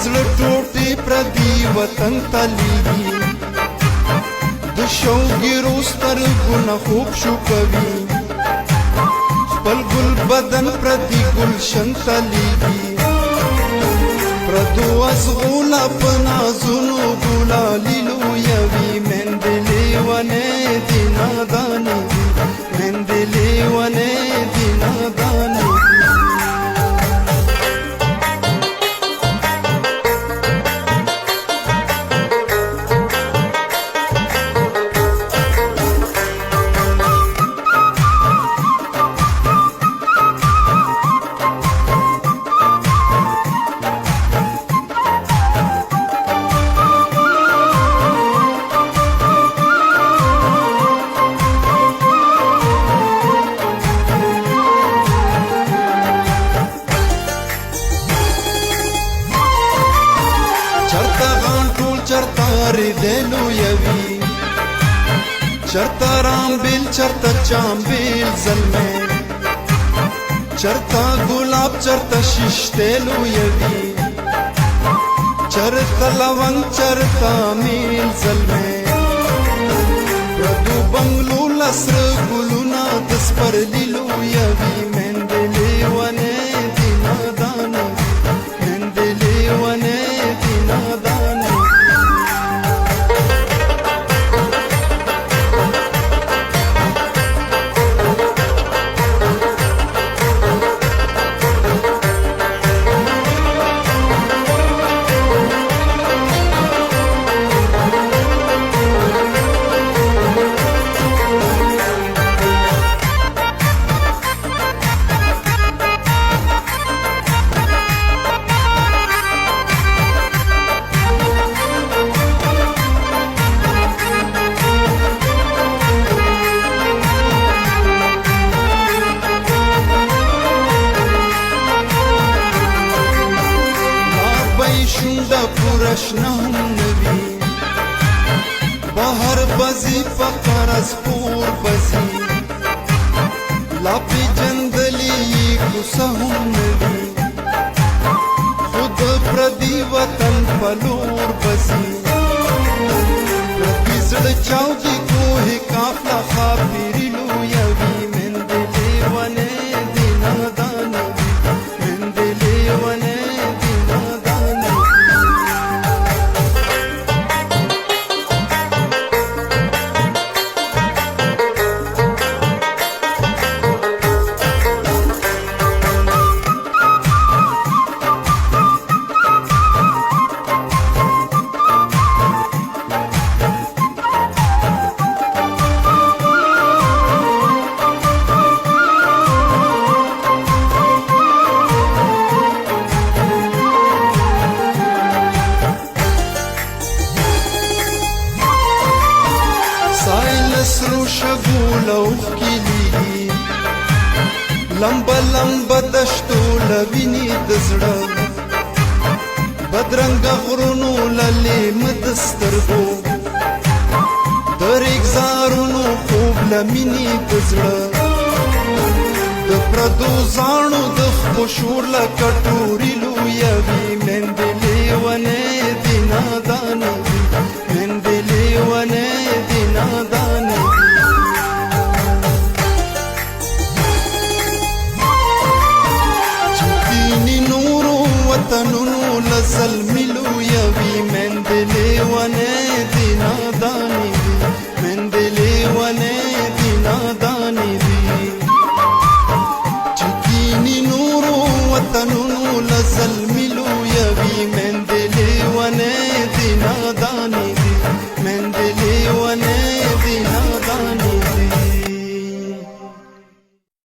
دزړه ټوټې پردي وطن ته لیږي د شوګیرو سترګونه خوب شو کوي خپل ګل بدن پردي ګلشن ته لیږي پردو ازغونه په نازونو ګلالي لویوي میندې لیونې دي نادانې دي میندې لیونې دي نادانې دي دلو یوی چرتا رامبیل چرتا چامبیل زلمه چرتا گلاب چرتا ششتلو یوی چرتا لونگ چرتا میل زلمه پردو بنگلو لسر گلونا دس پر لیلو یوی مندلی ونه دی نادانه مندلی ونه دی نادانه شونده پورشنه هم نوی بهر بزی فقر از پور بزی لاپی جندلی کوسه هم نوی خود پردی وطن پلور بزی پردی زړه چاودی کوه کافلا خاپیری لویوی مندلی ونه دی نادانه مندلی ونه دی نادانه سرو شګولو کلیږي لمبه لمبه دشتو لویني د زړه بدرنګه غرونو للې مدسترګو درېږ زارونو خوب لمیني د زړه د پردو زاڼو د خپشور لکه ټوري لویوي میندې لیونې دي نادانې دي میندې لیونې دي نادانې دي چې دیني نورو وطنونو له ظلمي لویوي میندې لیونې دي